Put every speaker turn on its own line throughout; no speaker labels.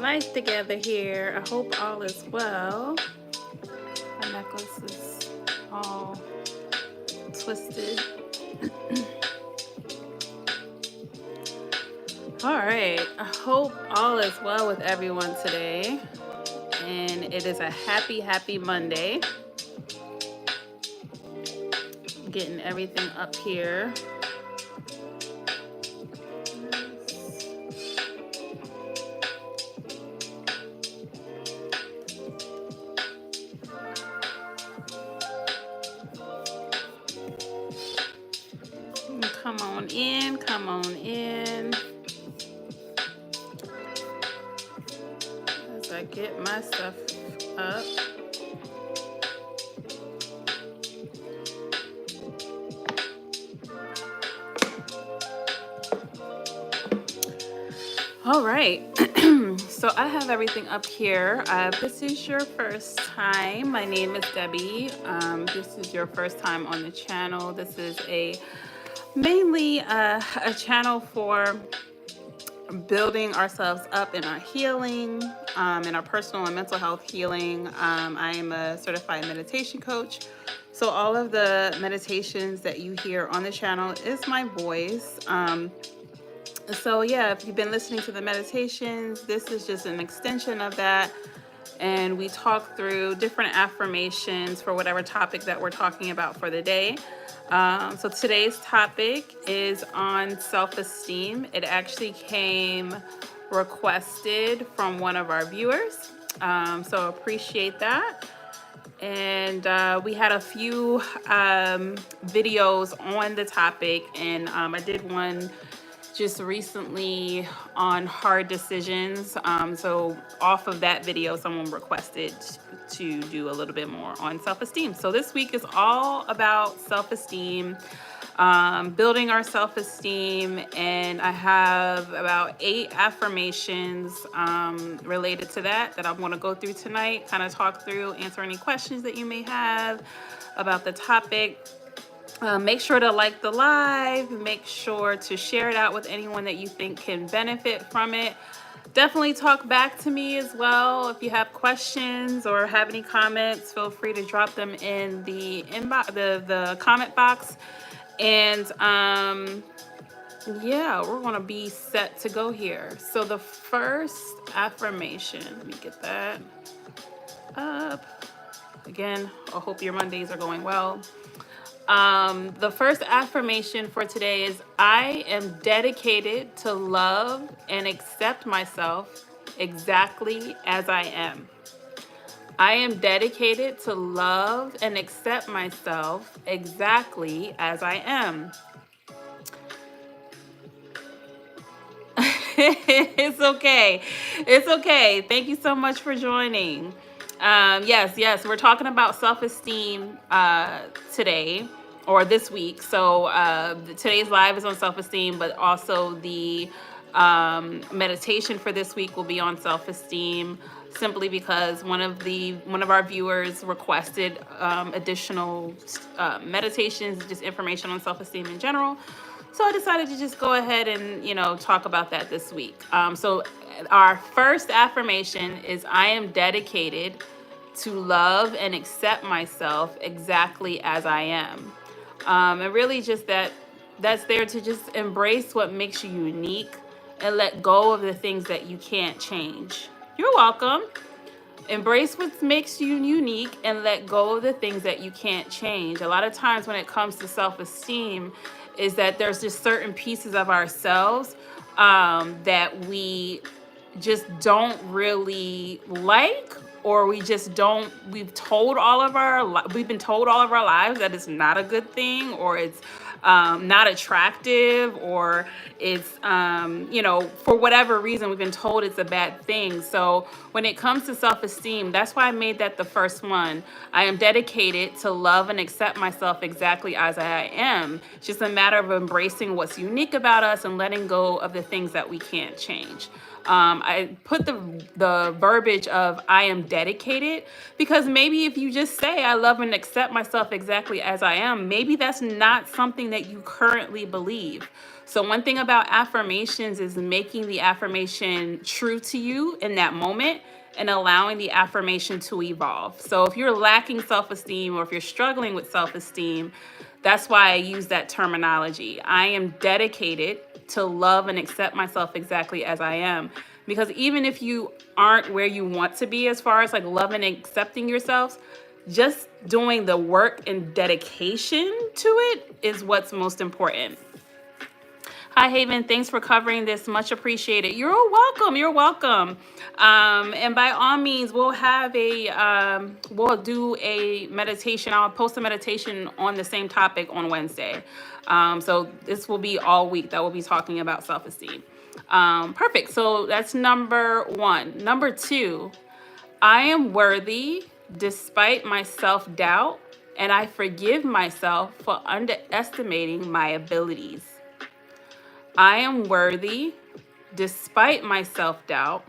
life together here. I hope all is well. My necklace is all twisted. All right. I hope all is well with everyone today. And it is a happy Monday. Getting everything up here. Come on in, come on in. As I get my stuff up. All right, so I have everything up here. This is your first time. My name is Debbie. This is your first time on the channel. This is mainly a channel for building ourselves up in our healing, in our personal and mental health healing. I am a certified meditation coach. So all of the meditations that you hear on the channel is my voice. So yeah, if you've been listening to the meditations, this is just an extension of that. And we talk through different affirmations for whatever topic that we're talking about for the day. So today's topic is on self-esteem. It actually came requested from one of our viewers. So appreciate that. And we had a few videos on the topic, and I did one just recently on hard decisions. So off of that video, someone requested to do a little bit more on self-esteem. So this week is all about self-esteem, building our self-esteem, and I have about 8 affirmations related to that I want to go through tonight, kind of talk through, answer any questions that you may have about the topic. Make sure to like the live, make sure to share it out with anyone that you think can benefit from it. Definitely talk back to me as well. If you have questions or have any comments, feel free to drop them in the inbox, the comment box. And yeah, we're gonna be set to go here. So the first affirmation, let me get that up. Again, I hope your Mondays are going well. The first affirmation for today is, I am dedicated to love and accept myself exactly as I am. I am dedicated to love and accept myself exactly as I am. It's okay. It's okay. Thank you so much for joining. Yes, we're talking about self-esteem today, or this week. So today's live is on self-esteem, but also the meditation for this week will be on self-esteem, simply because one of our viewers requested additional meditations, just information on self-esteem in general. So I decided to just go ahead and, talk about that this week. So our first affirmation is, I am dedicated to love and accept myself exactly as I am. And really just that's there to just embrace what makes you unique and let go of the things that you can't change. You're welcome. Embrace what makes you unique and let go of the things that you can't change. A lot of times when it comes to self-esteem is that there's just certain pieces of ourselves that we just don't really like, or we've been told all of our lives that it's not a good thing, or it's not attractive, or it's for whatever reason we've been told it's a bad thing. So when it comes to self-esteem, that's why I made that the first one. I am dedicated to love and accept myself exactly as I am. It's just a matter of embracing what's unique about us and letting go of the things that we can't change. I put the verbiage of I am dedicated because maybe if you just say I love and accept myself exactly as I am, maybe that's not something something that you currently believe. So one thing about affirmations is making the affirmation true to you in that moment and allowing the affirmation to evolve. So if you're lacking self-esteem or if you're struggling with self-esteem, that's why I use that terminology. I am dedicated to love and accept myself exactly as I am. Because even if you aren't where you want to be as far as like loving and accepting yourself, just doing the work and dedication to it is what's most important. Hi, Haven. Thanks for covering this. Much appreciated. You're welcome. You're welcome. And by all means, we'll do a meditation. I'll post a meditation on the same topic on Wednesday. So this will be all week that we'll be talking about self-esteem. Perfect. So that's number one. Number two, I am worthy despite my self-doubt, and I forgive myself for underestimating my abilities. I am worthy despite my self-doubt,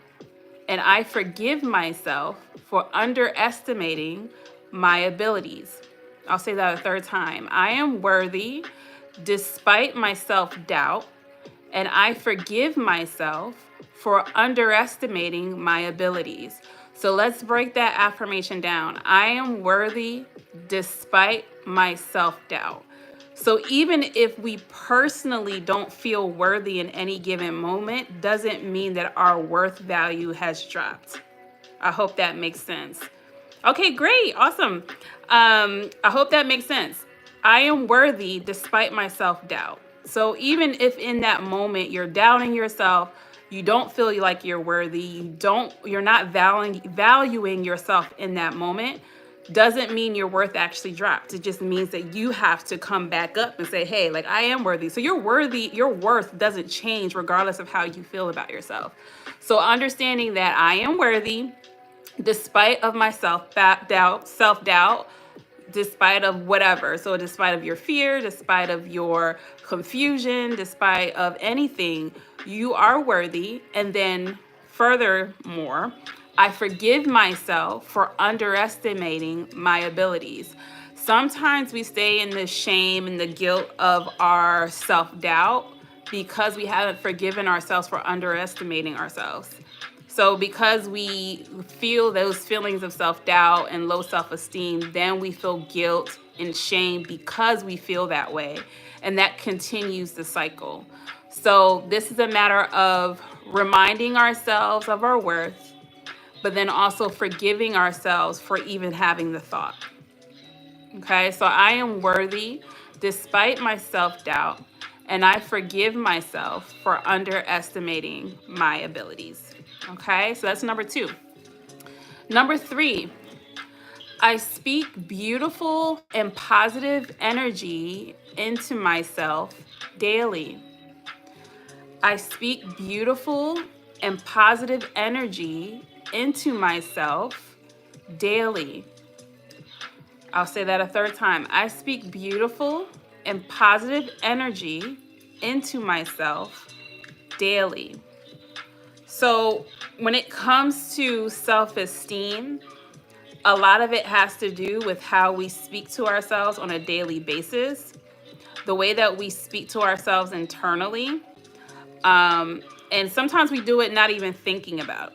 and I forgive myself for underestimating my abilities. I'll say that a third time. I am worthy despite my self-doubt, and I forgive myself for underestimating my abilities. So let's break that affirmation down. I am worthy despite my self-doubt. So even if we personally don't feel worthy in any given moment, doesn't mean that our worth value has dropped. I hope that makes sense. Okay, great. Awesome. I hope that makes sense. I am worthy despite my self-doubt. So even if in that moment you're doubting yourself, you don't feel like you're worthy, you're not valuing yourself in that moment, doesn't mean your worth actually dropped. It just means that you have to come back up and say, hey, like I am worthy. So you're worthy, your worth doesn't change regardless of how you feel about yourself. So understanding that I am worthy despite of my self-doubt, despite of whatever. So despite of your fear, despite of your confusion, despite of anything, you are worthy. And then furthermore, I forgive myself for underestimating my abilities. Sometimes we stay in the shame and the guilt of our self-doubt because we haven't forgiven ourselves for underestimating ourselves. So because we feel those feelings of self-doubt and low self-esteem, then we feel guilt and shame because we feel that way. And that continues the cycle. So this is a matter of reminding ourselves of our worth, but then also forgiving ourselves for even having the thought. Okay, so I am worthy despite my self-doubt, and I forgive myself for underestimating my abilities. Okay, so that's number two. Number three, I speak beautiful and positive energy into myself daily. I speak beautiful and positive energy into myself daily. I'll say that a third time. I speak beautiful and positive energy into myself daily. So when it comes to self-esteem, a lot of it has to do with how we speak to ourselves on a daily basis, the way that we speak to ourselves internally. And sometimes we do it not even thinking about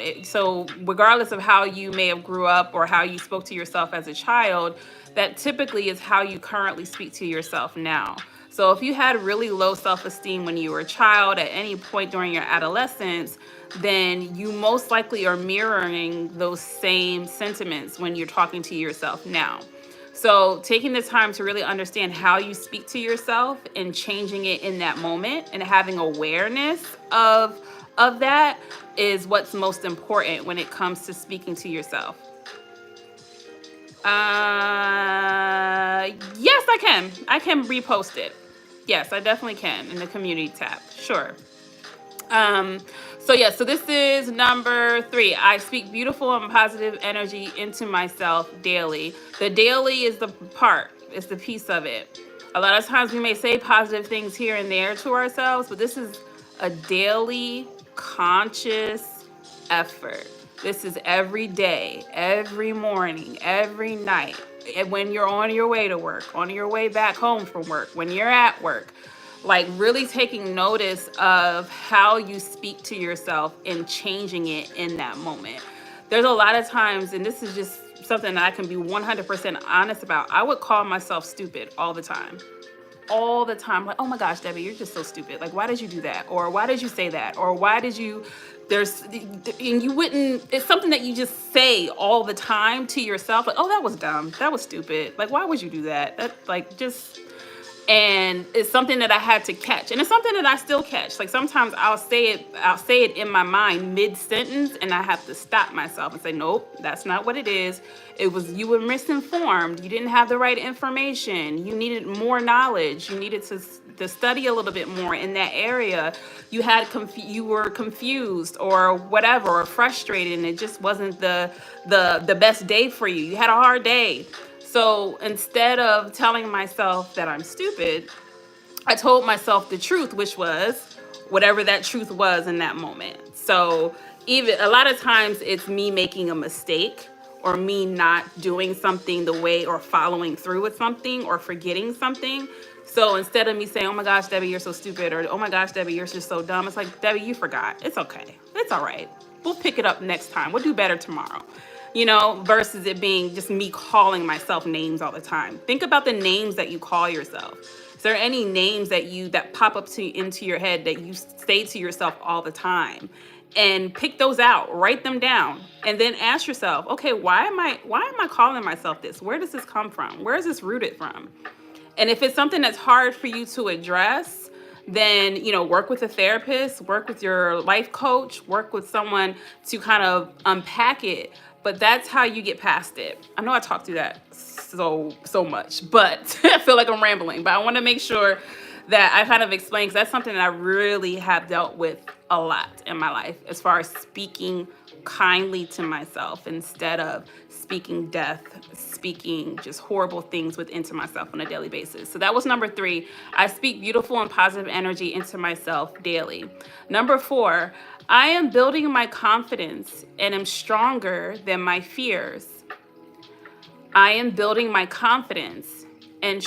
it. So regardless of how you may have grew up or how you spoke to yourself as a child, that typically is how you currently speak to yourself now. So if you had really low self-esteem when you were a child at any point during your adolescence, then you most likely are mirroring those same sentiments when you're talking to yourself now. So taking the time to really understand how you speak to yourself and changing it in that moment and having awareness of that is what's most important when it comes to speaking to yourself. Yes, I can. I can repost it. Yes, I definitely can in the community tab. Sure. So this is number three. I speak beautiful and positive energy into myself daily. The daily is the part, it's the piece of it. A lot of times we may say positive things here and there to ourselves, but this is a daily conscious effort. This is every day, every morning, every night. when you're on your way to work, on your way back home from work, when you're at work, like really taking notice of how you speak to yourself and changing it in that moment. There's a lot of times, and this is just something that I can be 100% honest about. I would call myself stupid all the time. All the time. Like, oh my gosh, Debbie, you're just so stupid. Like, why did you do that? Or why did you say that? Or why did you, and you wouldn't, it's something that you just say all the time to yourself. Like, oh, that was dumb. That was stupid. Like, why would you do that? That, like, just, and it's something that I had to catch, and it's something that I still catch. Like sometimes I'll say it in my mind mid-sentence, and I have to stop myself and say, nope, that's not what it is. It was, you were misinformed. You didn't have the right information. You needed more knowledge. You needed to study a little bit more in that area. You had you were confused or whatever, or frustrated, and it just wasn't the best day for you. You had a hard day. So instead of telling myself that I'm stupid, I told myself the truth, which was whatever that truth was in that moment. So even a lot of times it's me making a mistake or me not doing something the way, or following through with something, or forgetting something. So instead of me saying, oh my gosh, Debbie, you're so stupid, or oh my gosh, Debbie, you're just so dumb, it's like, Debbie, you forgot. It's okay. It's all right. We'll pick it up next time. We'll do better tomorrow. Versus it being just me calling myself names all the time. Think about the names that you call yourself. Is there any names that pop up into your head that you say to yourself all the time? And pick those out, write them down, and then ask yourself, okay, why am I calling myself this? Where does this come from? Where is this rooted from? And if it's something that's hard for you to address, then, work with a therapist, work with your life coach, work with someone to kind of unpack it. But that's how you get past it. I know I talked through that so much, but I feel like I'm rambling. But I want to make sure that I kind of explain, because that's something that I really have dealt with a lot in my life, as far as speaking kindly to myself instead of speaking death, speaking just horrible things into myself on a daily basis. So that was number 3. I speak beautiful and positive energy into myself daily. Number 4, I am building my confidence and am stronger than my fears. I am building my confidence and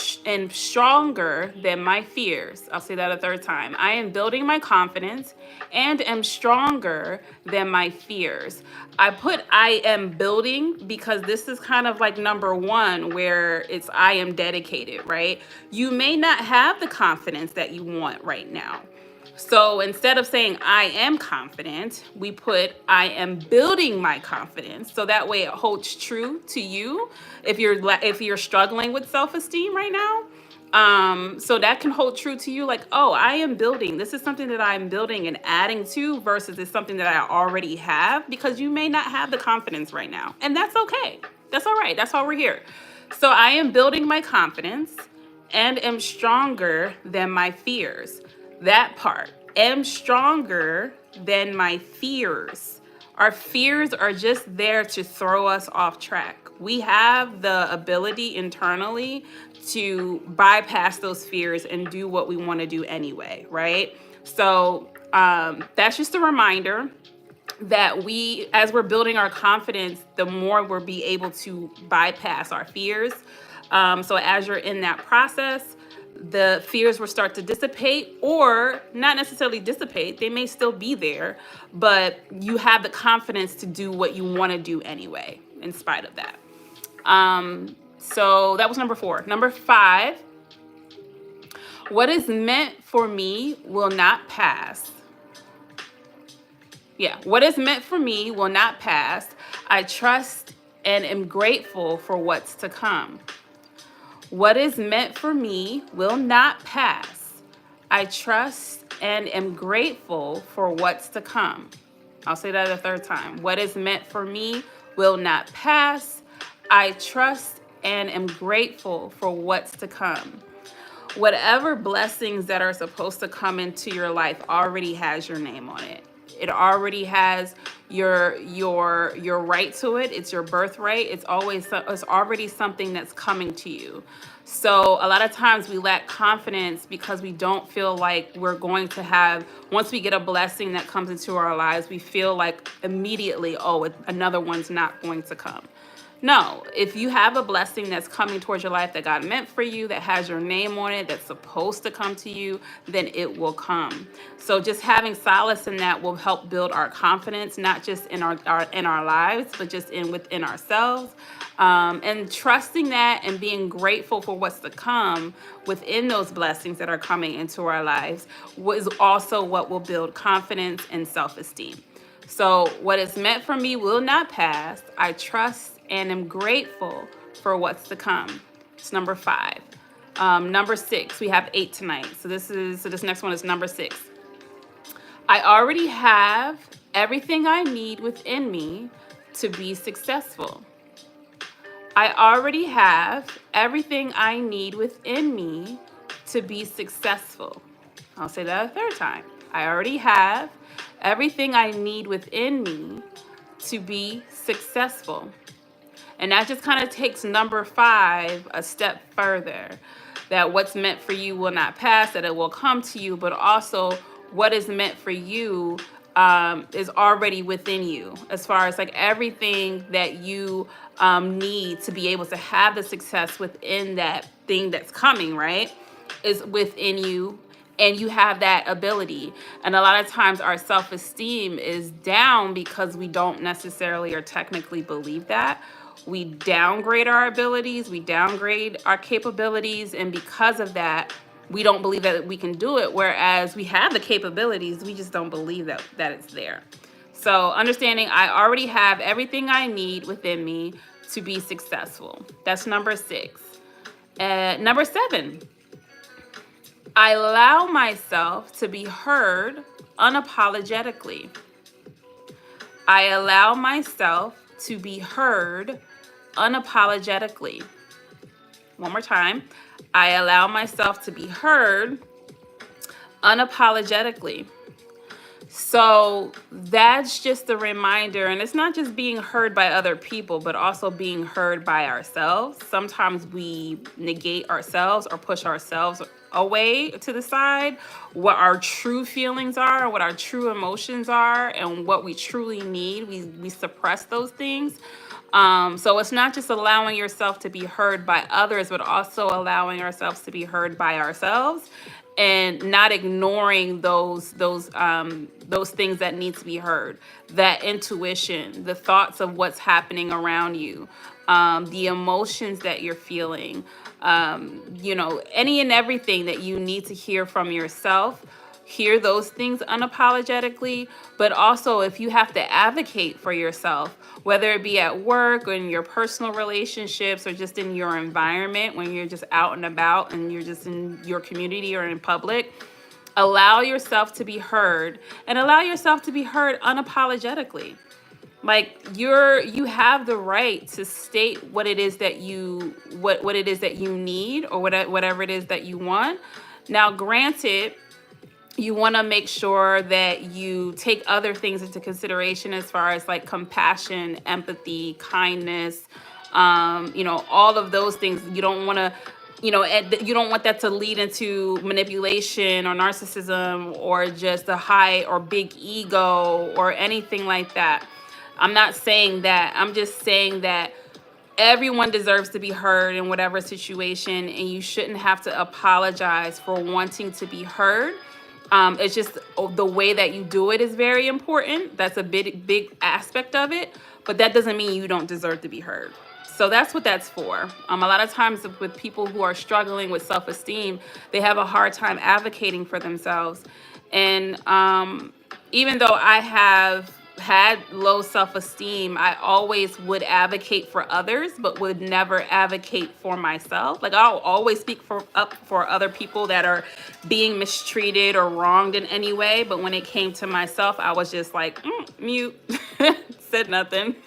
stronger than my fears. I'll say that a third time. I am building my confidence and am stronger than my fears. I put I am building because this is kind of like number 1, where it's I am dedicated, right? You may not have the confidence that you want right now. So instead of saying I am confident, we put I am building my confidence. So that way it holds true to you if you're struggling with self-esteem right now. So that can hold true to you, like, oh, I am building. This is something that I'm building and adding to, versus it's something that I already have, because you may not have the confidence right now. And that's okay. That's all right. That's why we're here. So I am building my confidence and am stronger than my fears. That part, am stronger than my fears. Our fears are just there to throw us off track. We have the ability internally to bypass those fears and do what we want to do anyway, right? So that's just a reminder that as we're building our confidence, the more we'll be able to bypass our fears. So as you're in that process, the fears will start to dissipate, or not necessarily dissipate. They may still be there, but you have the confidence to do what you want to do anyway, in spite of that. So that was number 4. Number 5, what is meant for me will not pass. What is meant for me will not pass. I trust and am grateful for what's to come. What is meant for me will not pass. I trust and am grateful for what's to come. I'll say that a third time. What is meant for me will not pass. I trust and am grateful for what's to come. Whatever blessings that are supposed to come into your life already has your name on it. It already has your right to it. It's your birthright. It's already something that's coming to you. So a lot of times we lack confidence because we don't feel like we're going to have, once we get a blessing that comes into our lives, we feel like immediately, oh, another one's not going to come. No, if you have a blessing that's coming towards your life that God meant for you, that has your name on it, that's supposed to come to you, then it will come. So just having solace in that will help build our confidence, not just in our lives, but just within ourselves. And trusting that and being grateful for what's to come within those blessings that are coming into our lives is also what will build confidence and self-esteem. So what is meant for me will not pass. I trust and am grateful for what's to come. It's number 5. Number 6, we have 8 tonight. So this next one is number 6. I already have everything I need within me to be successful. I already have everything I need within me to be successful. I'll say that a third time. I already have everything I need within me to be successful. And that just kind of takes number 5 a step further. That what's meant for you will not pass, that it will come to you, but also what is meant for you is already within you, as far as like everything that you need to be able to have the success within that thing that's coming, right, is within you. And you have that ability. And a lot of times our self-esteem is down because we don't necessarily or technically believe that. We downgrade our abilities, we downgrade our capabilities, and because of that, we don't believe that we can do it, whereas we have the capabilities, we just don't believe that it's there. So understanding I already have everything I need within me to be successful. That's number 6. Number 7, I allow myself to be heard unapologetically. I allow myself to be heard unapologetically. One more time. I allow myself to be heard unapologetically. So that's just a reminder, and it's not just being heard by other people, but also being heard by ourselves. Sometimes we negate ourselves or push ourselves away to the side, what our true feelings are, what our true emotions are, and what we truly need. We suppress those things. So it's not just allowing yourself to be heard by others, but also allowing ourselves to be heard by ourselves, and not ignoring those things that need to be heard. That intuition, the thoughts of what's happening around you, the emotions that you're feeling, any and everything that you need to hear from yourself. Hear those things unapologetically, but also if you have to advocate for yourself, whether it be at work or in your personal relationships or just in your environment, when you're just out and about and you're just in your community or in public, allow yourself to be heard, and allow yourself to be heard unapologetically. Like you have the right to state what it is that you what it is that you need, or whatever it is that you want. Now, granted, you want to make sure that you take other things into consideration, as far as like compassion, empathy, kindness, all of those things. You don't want to, you don't want that to lead into manipulation or narcissism or just a high or big ego or anything like that. I'm not saying that. I'm just saying that everyone deserves to be heard in whatever situation, and you shouldn't have to apologize for wanting to be heard. It's just the way that you do it is very important. That's a big aspect of it, but that doesn't mean you don't deserve to be heard. So that's what that's for. A lot of times with people who are struggling with self-esteem, they have a hard time advocating for themselves. And even though I have had low self-esteem, I always would advocate for others, but would never advocate for myself. Like, I'll always speak up for other people that are being mistreated or wronged in any way. But when it came to myself, I was just like, mute, said nothing.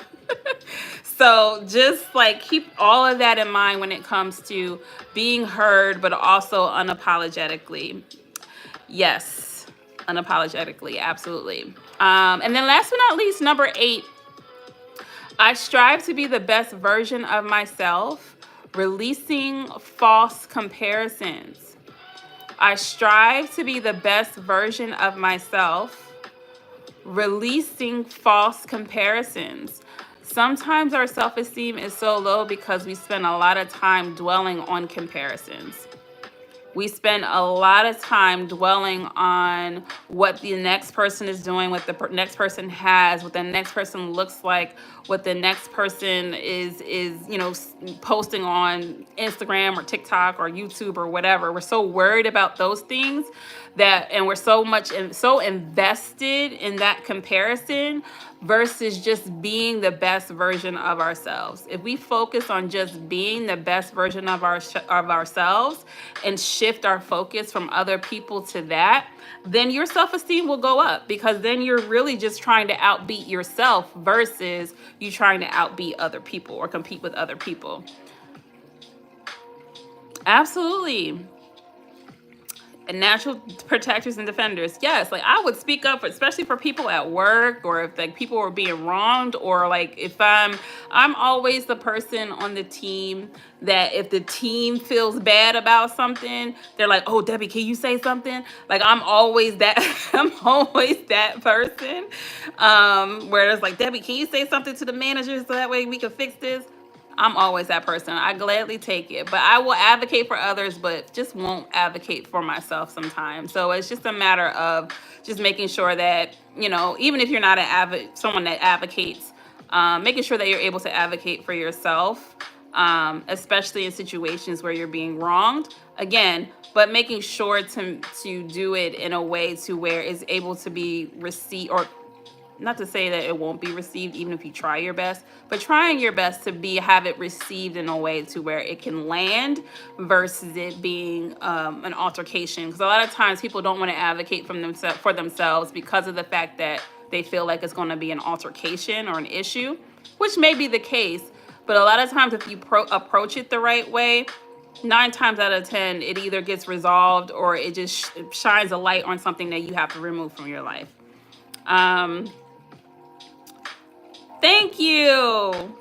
So just like keep all of that in mind when it comes to being heard, but also unapologetically. Yes, unapologetically, absolutely. And then last but not least, number 8, I strive to be the best version of myself, releasing false comparisons. I strive to be the best version of myself, releasing false comparisons. Sometimes our self-esteem is so low because we spend a lot of time dwelling on comparisons. We spend a lot of time dwelling on what the next person is doing, what the next person has, what the next person looks like, what the next person is posting on Instagram or TikTok or YouTube or whatever. We're so worried about those things and we're so invested in that comparison versus just being the best version of ourselves. If we focus on just being the best version of ourselves and shift our focus from other people to that, then your self-esteem will go up, because then you're really just trying to outbeat yourself versus you trying to outbeat other people or compete with other people. Absolutely. And natural protectors and defenders. Yes, like I would speak up, especially for people at work, or if like people were being wronged, or like if I'm always the person on the team that if the team feels bad about something, they're like, "Oh, Debbie, can you say something?" Like I'm always that I'm always that person. Where it's like, "Debbie, can you say something to the manager so that way we can fix this?" I'm always that person. I gladly take it, but I will advocate for others, but just won't advocate for myself sometimes. So it's just a matter of just making sure that, even if you're not someone that advocates, making sure that you're able to advocate for yourself, especially in situations where you're being wronged. Again, but making sure to do it in a way to where it's able to be received, or not to say that it won't be received even if you try your best, but trying your best to have it received in a way to where it can land versus it being an altercation. Because a lot of times people don't want to advocate for themselves because of the fact that they feel like it's going to be an altercation or an issue, which may be the case. But a lot of times if you approach it the right way, 9 times out of 10, it either gets resolved or it just shines a light on something that you have to remove from your life. Thank you.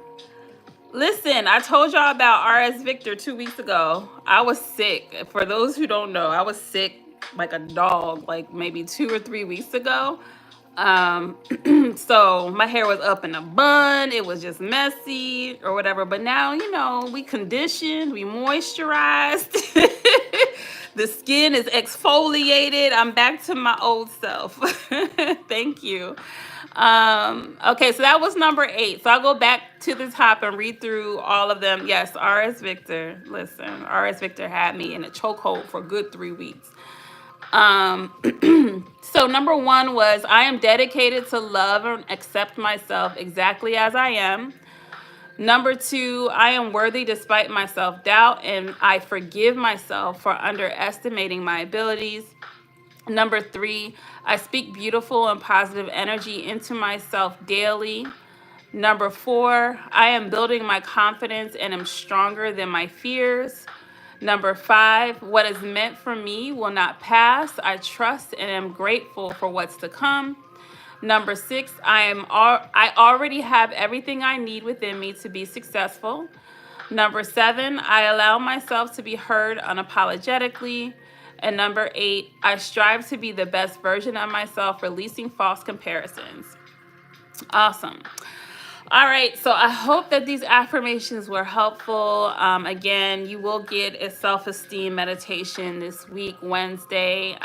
Listen, I told y'all about RS Victor 2 weeks ago. I was sick. For those who don't know, I was sick like a dog, like maybe 2 or 3 weeks ago. So my hair was up in a bun. It was just messy or whatever. But now, we conditioned, we moisturized. The skin is exfoliated. I'm back to my old self. Thank you. Okay, so that was number 8. So I'll go back to the top and read through all of them. Yes, RS Victor. Listen, RS Victor had me in a chokehold for a good 3 weeks. So number 1 was, I am dedicated to love and accept myself exactly as I am. Number 2, I am worthy despite my self-doubt, and I forgive myself for underestimating my abilities. Number 3, I speak beautiful and positive energy into myself daily. Number 4, I am building my confidence and am stronger than my fears. Number 5, what is meant for me will not pass. I trust and am grateful for what's to come. Number 6, I already have everything I need within me to be successful. Number 7, I allow myself to be heard unapologetically. And number 8, I strive to be the best version of myself, releasing false comparisons. Awesome. All right, so I hope that these affirmations were helpful. Again, you will get a self-esteem meditation this week, Wednesday.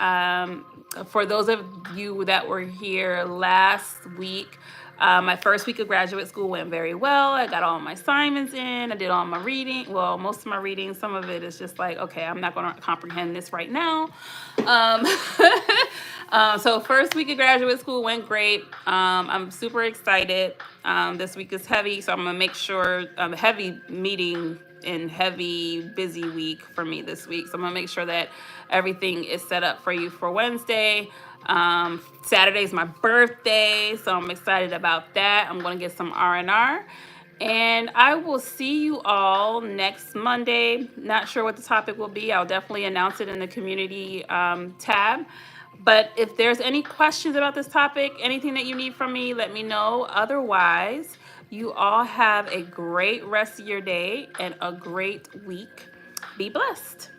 For those of you that were here last week, my first week of graduate school went very well. I got all my assignments in. I did all my reading. Well, most of my reading. Some of it is just like, okay, I'm not going to comprehend this right now. So first week of graduate school went great. I'm super excited. This week is heavy, so I'm going to make sure heavy meeting and heavy busy week for me this week. So I'm going to make sure that everything is set up for you for Wednesday. Saturday's my birthday, so I'm excited about that. I'm going to get some R&R. And I will see you all next Monday. Not sure what the topic will be. I'll definitely announce it in the community tab. But if there's any questions about this topic, anything that you need from me, let me know. Otherwise, you all have a great rest of your day and a great week. Be blessed.